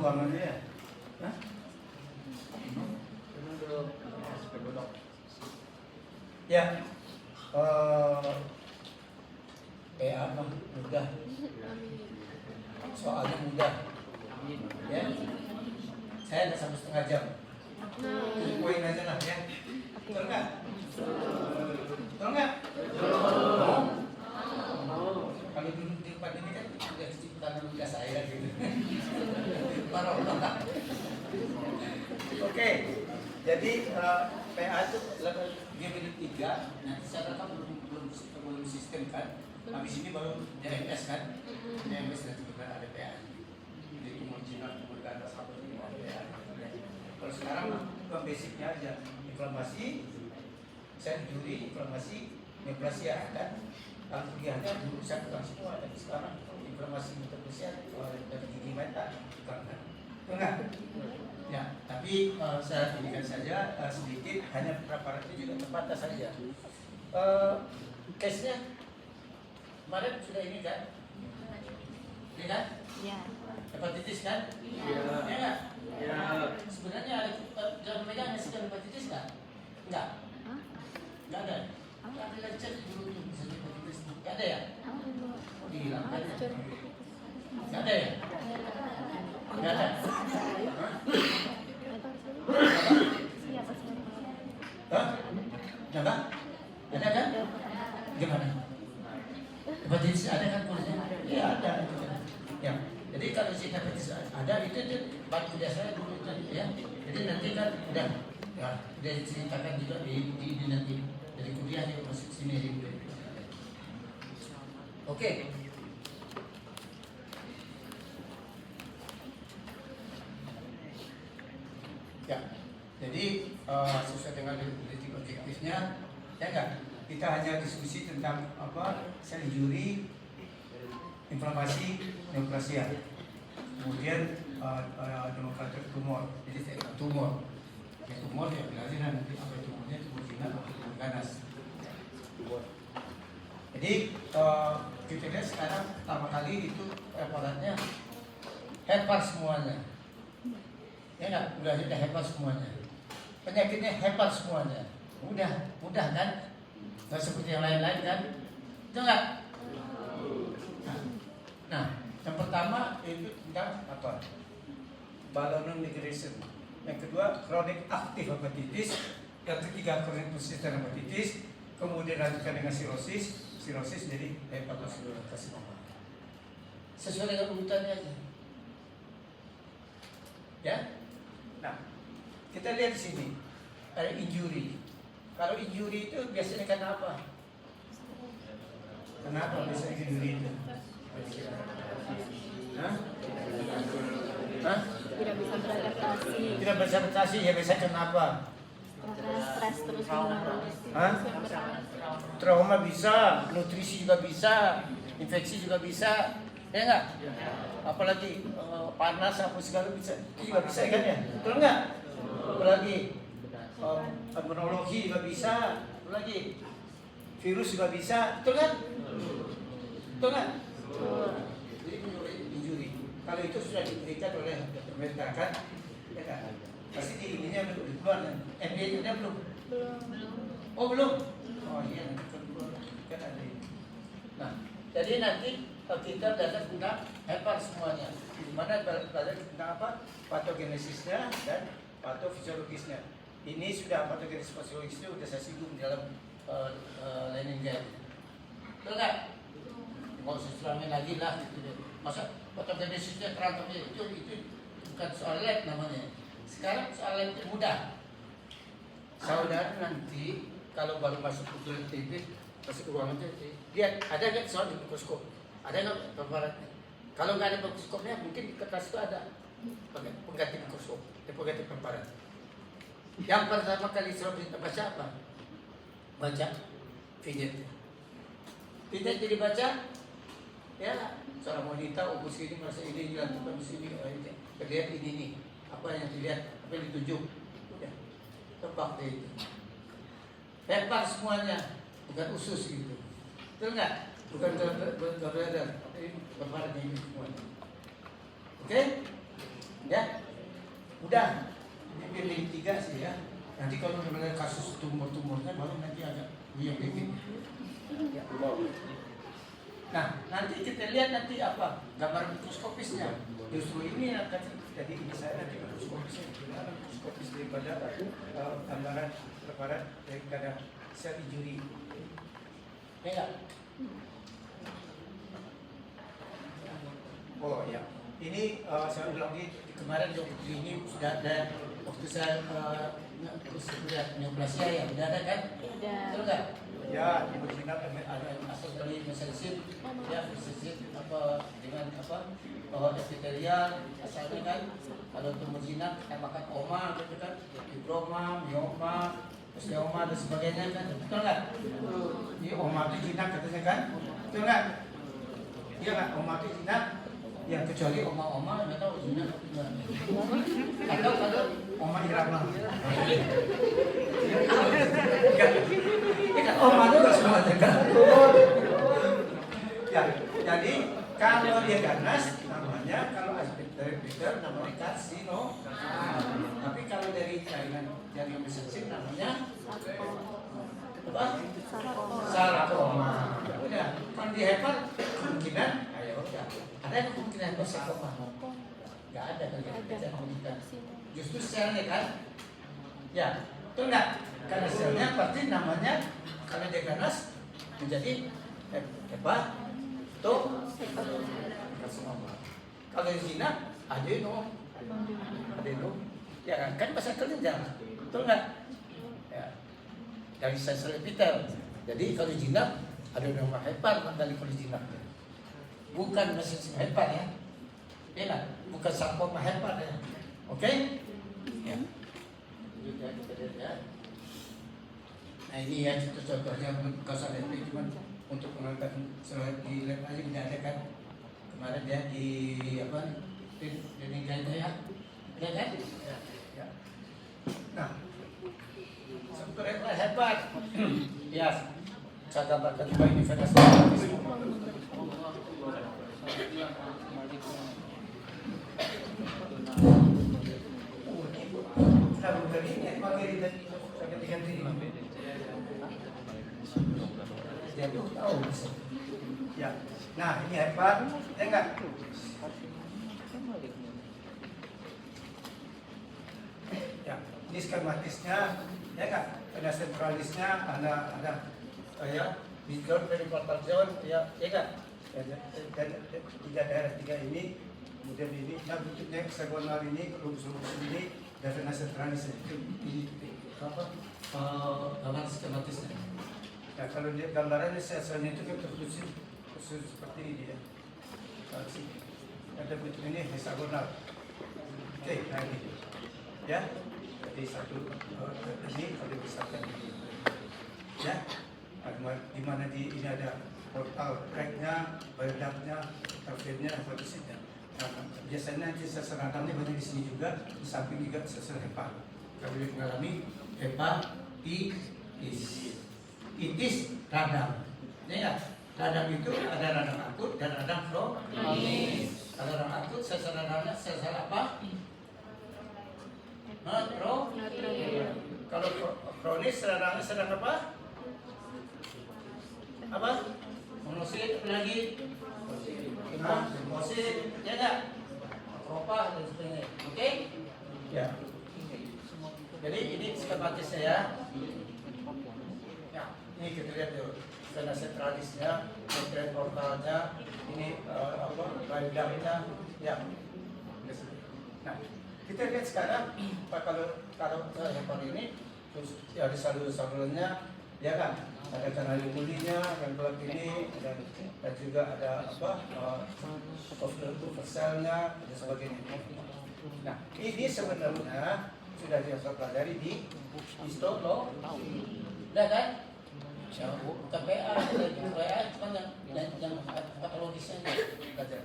ruangannya ya? Hah? Ya, PA mah mudah, soalnya mudah, ya. Saya ada 1,5 jam. Poin aja lah ya. Betul nggak? Betul nggak? Kalau duduk di tempat ini kan udah ciptaan luka saya gitu. Oke, jadi PA itu dia milik 3. Nanti saya rasa belum sistem kan. Habis ini baru DMS kan. DMS nanti benar ada PA. Jadi tumor jinak, tumor ganas, apa itu ada PA. Kalau sekarang bukan basicnya aja, inflamasi, saya juri inflamasi, neoplasia kan. Kalau kuliahnya dulu saya bukan semua, tapi sekarang inflamasi neoplasia dari gigi mata bukan. Enggak. Ya, tapi saya berikan saja sedikit, hanya preparatnya juga terbatas saja. Case-nya kemarin sudah ini kan? Iya kan? Iya. Hepatitis kan? Iya. Ya enggak? Iya. Sebenarnya ada dalam megangnya sih hepatitis enggak? Enggak. Hah? Enggak ada. Enggak ada lagi cek dulu tuh bisa hepatitis. Enggak ada ya? Oh, dihilangkan ya? Enggak ada ya? Enggak ada. Hah? Enggak? Ada kan? Gimana? Hepatitis ada kan kuliahnya? Iya ada. Ya. Jadi kalau si hepatitis ada itu bak kuliah saya dulu itu ya. Jadi nanti kan udah ya udah diceritakan juga di nanti dari kuliah yang masuk sini gitu. Oke. Ya. Jadi sesuai dengan definisi objektifnya ya enggak? Kita hanya diskusi tentang apa? Sel injury, inflamasi, neoplasia. Kemudian demokratik tumor. Jadi tumor. Ya, tumor ya berarti nanti apa tumornya, tumor jinak atau tumor ganas. Jadi kita lihat sekarang pertama kali itu preparatnya hepar semuanya. Ya enggak? Udah ada hepar semuanya. Penyakitnya hepar semuanya. Mudah kan? Nggak seperti yang lain-lain kan? Itu enggak? Nah, yang pertama itu tentang apa? Balloon migration. Yang kedua, chronic active hepatitis. Yang ketiga, chronic persistent hepatitis. Kemudian lanjutkan dengan sirosis jadi hepatocellular-karsinoma. Sesuai dengan urutannya aja. Ya. Nah, kita lihat di sini ada injury. Kalau injury itu biasanya karena apa? Kenapa biasanya injury itu? Hah? Hah? Tidak bisa beradaptasi. Tidak bisa beradaptasi ya biasanya kenapa? Karena stres terus menerus. Hah? Trauma bisa, nutrisi juga bisa, infeksi juga bisa, ya enggak? Apalagi panas apa segala bisa, itu juga bisa kan ya? Betul enggak? Apalagi imunologi juga bisa, apalagi virus juga bisa, betul kan? Betul kan? Jadi injury. Kalau itu sudah diberikan oleh pemerintah kan, ya kan? Pasti di ininya belum keluar, MBA-nya belum? Oh belum? Oh iya, kan ada ini. Nah, jadi nanti kita belajar tentang hepar semuanya. Di mana belajar tentang apa? Patogenesisnya dan patofisiologisnya. Ini sudah patogenesis fisiologisnya sudah saya singgung dalam learning guide. Betul nggak? Nggak usah selamain lagi lah gitu. Masa patogenesisnya terang itu bukan soal lab namanya. Sekarang soal lab itu mudah. Saudara nanti kalau baru masuk ke TV, masuk ke ruangan itu, lihat ada nggak soal di mikroskop? Ada nggak preparatnya? Kalau nggak ada mikroskopnya, mungkin di kertas itu ada pengganti mikroskop, pengganti preparat. Yang pertama kali saya baca apa? Baca vignette. Vignette jadi baca, ya seorang wanita ukus ini merasa ini dilakukan di sini, terlihat ini nih, apa yang dilihat, apa yang ditunjuk, ya tebak deh itu. Hepar semuanya, bukan usus gitu. Betul nggak? Bukan beredar, tapi preparatnya ini semuanya. Oke? Ya, udah. Ini pilih 3 sih ya. Nanti kalau benar kasus tumor-tumornya baru nanti agak yang begini. Ya. Nah, nanti kita lihat nanti apa gambar mikroskopisnya. Justru ini akan jadi ini saya nanti mikroskopisnya mikroskopis daripada gambaran preparat daripada sel injury. Ya enggak? Oh ya, ini saya ulang lagi kemarin ini sudah ada waktu saya sudah neoplasia ya, sudah ada kan? Betul nggak? Ya, di betina ada asal dari mesensin, ya mesensin apa dengan apa epitelial asalnya kan? Kalau tumor jinak kita makan oma gitu kan, fibroma, mioma, osteoma dan sebagainya kan? Betul nggak? Ini oma itu jinak katanya kan? Betul nggak? Iya nggak? Oma itu jinak. Yang kecuali oma-oma nggak tahu jinak apa enggak. Atau kalau oma irama. Oma itu nggak semua jaga. Ya, jadi kalau dia ganas namanya, kalau aspek dari Peter namanya karsino. Tapi kalau dari jaringan mesensin namanya apa? Sarkoma. Udah, kan di hepat kemungkinan, ayo udah. Ada yang kemungkinan sarkoma? Nggak ada kan? Kemungkinan. Justru selnya kan? Ya, itu enggak. Karena selnya pasti namanya kalau dia ganas menjadi apa? Tuh karsinoma. Kalau di Cina adeno. Ya kan bahasa kelenjar. Betul enggak? Ya. Dari sel epitel. Jadi kalau jinak ada nama hepar dari kalau jinak. Bukan mesin hepar ya. Ya, bukan sarkoma hepar ya. Oke? Ya. Nah ini ya contohnya kasus LP cuma untuk mengangkat di lab aja tidak ada kan. Kemarin ya di apa? Di Jaya ya kan? Ya. Nah, sebenarnya hebat. Ya, saya gambarkan juga ini fantasi. Ya, nah ini hebat, ya enggak? Ya, ini skematisnya, ya enggak? Ada sentralisnya, ada ya, bidon periportal zone, ya enggak? Dan 3 daerah 3 ini, kemudian ini, nah bentuknya heksagonal ini, rumus-rumus ini, dan sentralis ini apa? Gambar skematisnya. Ya kalau lihat gambarannya sel-selnya itu kan terkhusus seperti ini ya. Ada bentuk ini heksagonal. Oke, nah ini. Ya, jadi satu ini kalau dibesarkan ini. Ya, di mana ini ada portal tracknya, baildaknya, targetnya, fokusnya. Nah, biasanya sel radangnya banyak di sini juga, di samping juga sel hepa. Kalau dia mengalami hepatitis. Itis radang, ya radang itu ada radang akut dan radang kronis. Kalau radang akut sel radangnya sel apa? Kalau kronis radangnya sedang apa? Apa? Monosit lagi? Monosit, ya enggak? Akropa dan sebagainya. Oke? Ya. Jadi ini skematisnya ya. Ini kita lihat tuh, karena sentralisnya, sentralis portalnya, ini apa, baildaknya, ya. Nah, kita lihat sekarang, kalau hepan ini, terus ya di saluran-salurannya, ya kan, ada kanal kulinya, yang gelap ini, dan juga ada apa, selnya, dan sebagainya. Nah, ini sebenarnya sudah dipelajari di histologi, ya kan? Ya, bukan PA, PA cuma yang patologisnya belajar.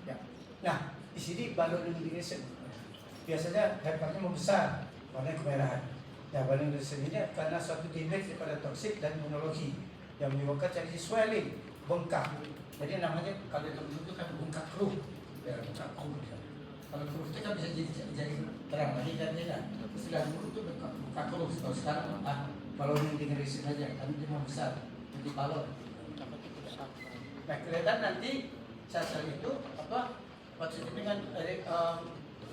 Ya. Nah, di sini balon luminescent. Biasanya heparnya membesar, warna kemerahan. Ya, balon luminescent ini karena suatu defek pada toksik dan imunologi yang menyebabkan jadi swelling, bengkak. Jadi namanya kalau itu kan bengkak kruh, ya bengkak kruh. Kalau keruh itu kan bisa jadi terang lagi kan tidak. Sudah keruh itu buka keruh. Kalau sekarang balon dengan resin aja, kan dia mau besar jadi balon. Nah kelihatan nanti sel itu apa? Maksudnya dengan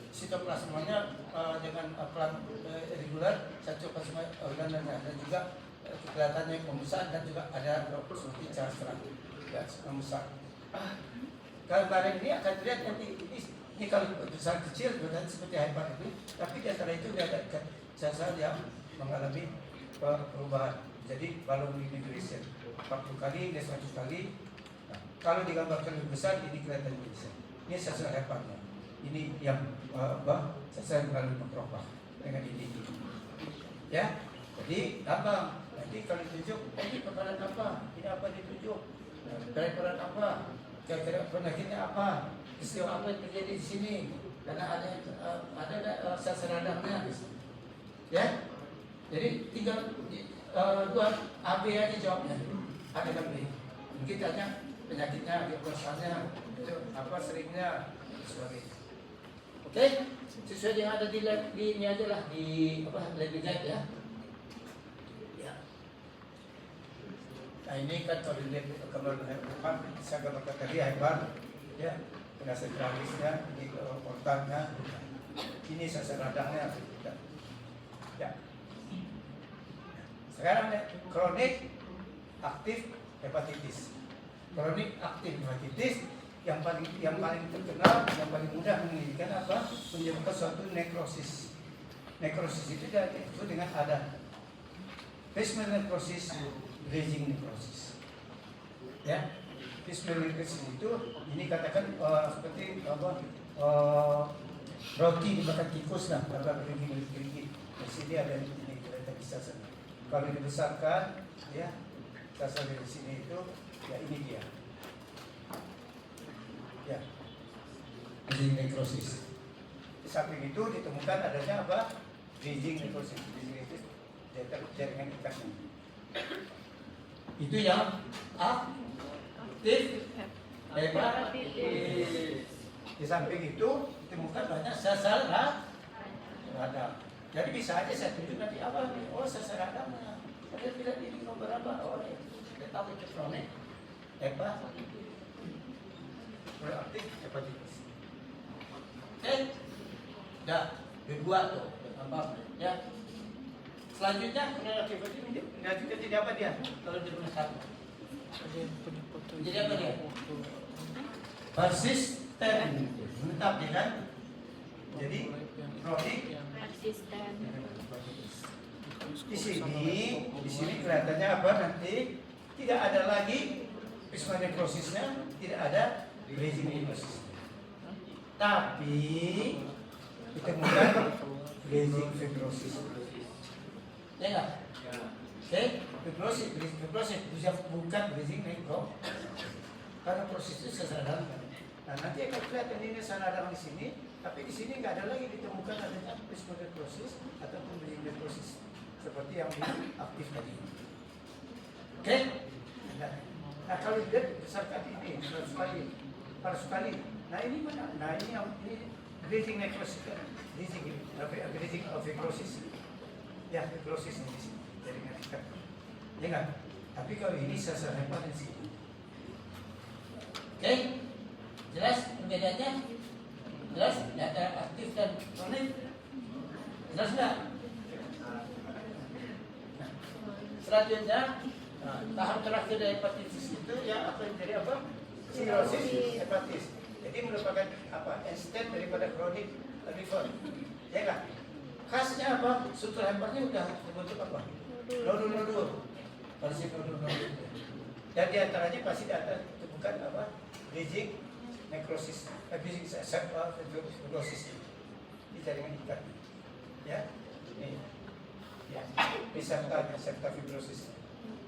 sitoplasmanya dengan pelan reguler, cytoplasma organ dan juga kelihatannya membesar dan juga ada seperti cara serang ya membesar. Gambaran ini akan terlihat nanti ini kalau besar kecil dan seperti hebat itu, tapi di antara itu ada sel yang mengalami perubahan. Jadi balon migration 40 kali, 100 kali. Nah, kalau digambarkan lebih besar ini kelihatan lebih besar. Ini sel hebatnya. Ini yang sel mengalami makrofa dengan ini. Ya, jadi apa? Nanti kalau ditunjuk, ini peperangan apa? Ini apa ditunjuk? Peperangan apa? Kira-kira penyakitnya apa? Istilah apa yang terjadi di sini? Karena ada sel radangnya. Ya, jadi tinggal buat AB aja jawabnya. Ada kan B? Mungkin tanya penyakitnya, biolognya, itu apa seringnya, sebagainya. Oke, sesuai yang ada di ini aja lah di apa lab guide ya. Ya. Nah ini kan kalau dilihat gambar depan, saya gambarkan tadi hebat, ya, kena sentralisnya, ini otaknya, ini sel radangnya, ya. Sekarang kronik aktif hepatitis, kronik aktif hepatitis. Yang paling terkenal, yang paling mudah menginginkan apa? Menyebabkan suatu nekrosis. Nekrosis itu disebut dengan ada plasma nekrosis, bridging nekrosis. Ya, plasma nekrosis itu ini katakan seperti apa? Roti dimakan tikus lah, berapa gerigi. Di sini ada ini kita bisa sana. Kalau dibesarkan, ya, sel di sini itu, ya ini dia. Ya, bridging nekrosis. Di samping itu ditemukan adanya apa? Bridging nekrosis. Bridging itu jaringan ikatnya. Itu yang aktif hepatitis. Di samping itu ditemukan banyak sel radang. Jadi bisa aja saya tunjuk nanti apa? Oh sel radang. Ada tidak ini nomor apa? Oh ya, kita tahu itu kronik hepatitis. Aktif hepatitis. Oke, dah kedua tuh apa ya? Selanjutnya kronik aktif hepatitis lanjutkan jadi apa dia? Kalau dia punya satu, jadi apa dia? Persisten, menetap dia kan? Jadi kronik persisten. Di sini kelihatannya apa nanti? Tidak ada lagi plasma nekrosisnya, tidak ada bridging nekrosis. Tapi ditemukan bridging fibrosis. Ya enggak? Oke, fibrosis bukan bridging nekrosis. Karena proses itu sesadar. Nah, nanti akan kelihatan ini sesadar di sini, tapi di sini nggak ada lagi ditemukan adanya plasma nekrosis ataupun bridging nekrosis seperti yang aktif tadi. Oke? Nah, kalau dilihat berdasarkan ini, harus sekali. Nah, ini mana? Nah, ini yang ini bridging necrosis, bridging of fibrosis. Ya, fibrosis ini di sini. Jaringan ikat. Ya enggak? Tapi kalau ini sel hepat di sini. Oke? Jelas perbedaannya? Jelas? Data aktif dan kronik. Jelas enggak? Selanjutnya, tahap terakhir dari hepatitis itu ya apa yang jadi apa? Cirrhosis hepatitis. Jadi merupakan apa? End-stage daripada kronik liver. Ya enggak? Khasnya apa? Struktur hepatnya udah terbentuk apa? Nodul-nodul. Pasti nodul-nodul. Dan diantaranya pasti ditemukan apa? Bridging necrosis, bridging fibrosis di jaringan ikat. Ya, ini. Ya, serta fibrosis.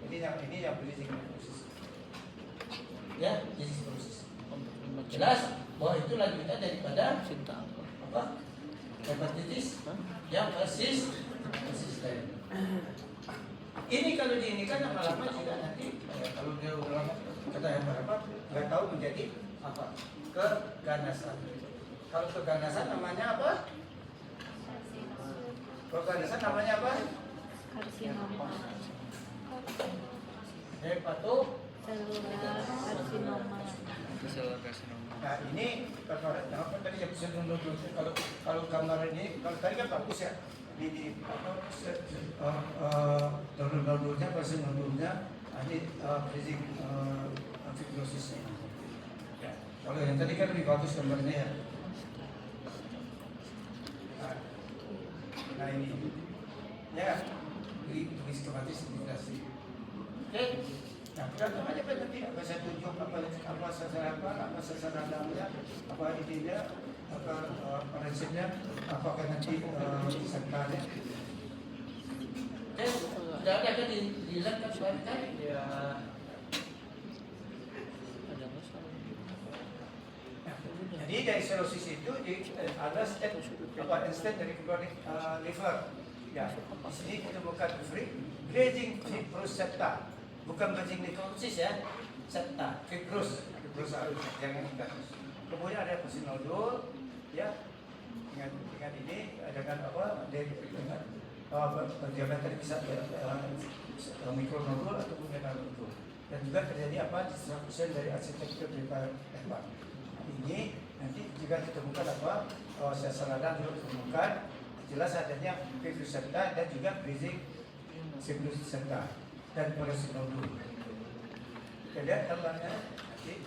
Ini yang bridging necrosis. Ya, bridging fibrosis. Jelas bahwa itu lanjutan daripada apa? Hepatitis yang persisten. Ini kalau diinikan lama-lama juga nanti kalau dia udah lama kata yang berapa nggak tahu menjadi apa? Keganasan. Kalau keganasan namanya apa? Keganasan namanya apa? Karsinoma. Hepato. Selular karsinoma. Nah ini apa tadi yang kalau gambar ini kalau tadi kan bagus ya di nodul-nodulnya versi nodulnya ini freezing fibrosisnya. Ya. Kalau yang tadi kan lebih bagus gambarnya ya. Nah ini ya ini skematis indikasi. Oke. Nah, kita aja nanti apa saya tunjuk apa sasaran dalamnya, apa intinya, apa prinsipnya, apakah nanti sertanya. Sudah ada kan di lab kan kemarin? Ya. Jadi dari serosis itu ada state apa instant dari chronic liver. Ya, di sini kita bukan grazing fibrous septa. Bukan bridging necrosis ya, septa, fibrous jangan ingat. Kemudian ada fungsi nodul, ya, dengan ini dengan apa? Dengan diameter bisa mikronodul ataupun nanodul. Dan juga terjadi apa? Disruption dari arsitektur pipa hebat. Ini nanti juga ditemukan apa? Sel radang juga ditemukan. Jelas adanya fibrous septa dan juga bridging fibrous septa. Dan polisi nodul. Jadi tambahnya nanti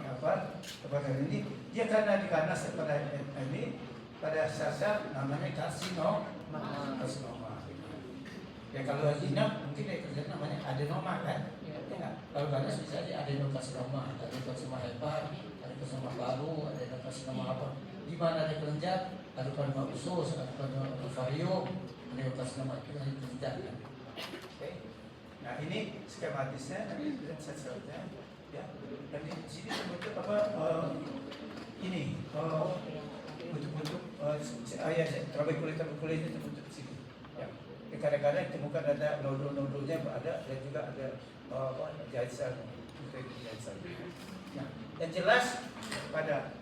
apa kebakaran ini dia karena diganas pada ini pada sasar namanya karsinoma. Ya kalau jinak mungkin ya kerja namanya adenoma kan? Ya enggak. Kalau ganas bisa di adenokarsinoma, adenokarsinoma hepat, adenokarsinoma paru, adenokarsinoma apa? Di mana ada kelenjar, adenokarsinoma usus, adenokarsinoma ovarium, adenokarsinoma itu yang kelenjar kan? Nah ini skematisnya nanti lihat set-setnya ya. Dan di sini terbentuk apa ini bentuk-bentuk ya trabekulit itu terbentuk di sini. Ya. Kadang-kadang ditemukan ada nodul-nodulnya ada dan juga ada jahit sel. Nah, yang jelas pada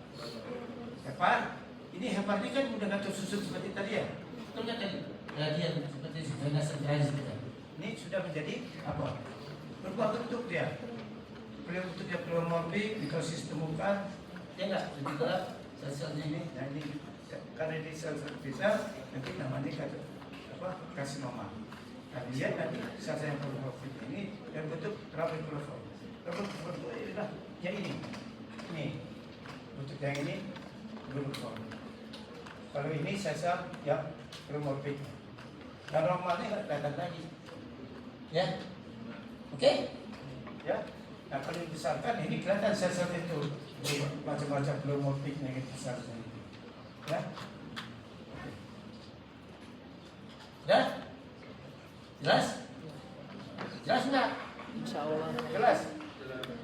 hepat ini hepat ini kan mudah tersusun seperti tadi ya. Betul kan tadi? Radian seperti vena centralis kita. Ini sudah menjadi apa? Berubah bentuk dia. Bentuk dia pleomorfik, mikrosis temukan, ya enggak? Lebih gelap sel-selnya ini. Nah ini karena di sel-sel kita nanti namanya kata apa? Karsinoma. Nah lihat nanti sel-sel yang pleomorfik ini dan bentuk trabeculoform. Trabeculoform adalah yang ini. Ini bentuk yang ini pleomorfik. Kalau ini sel-sel yang pleomorfik. Dan normalnya nggak kelihatan lagi. Ya, oke, ya. Nah kalau dibesarkan ini kelihatan sel-sel itu macam-macam pleomorfik yang besarnya itu, ya. Ya, jelas, jelas nggak? Insya Allah. Jelas.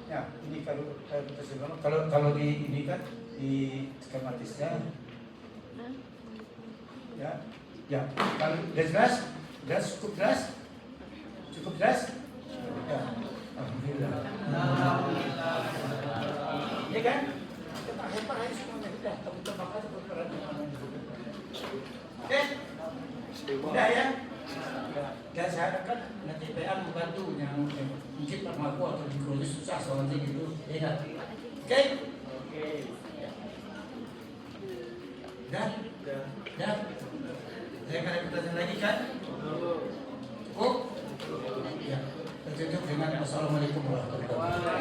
Ya, ini kalau di ini kan di skematisnya, ya, ya. Kalau udah jelas, cukup jelas. Cukup jelas? Ya. Alhamdulillah. Iya kan? Kita hebat aja semuanya. Udah, kita bakal berperan. Oke? Udah ya? Dan saya harapkan nanti PA membantu yang mungkin Pak Maku atau di Kronis susah soalnya gitu. Ya. Oke? Oke. Dan? Saya akan ada pertanyaan lagi kan? Cukup? Ya, tertutup dengan Assalamualaikum warahmatullahi wabarakatuh.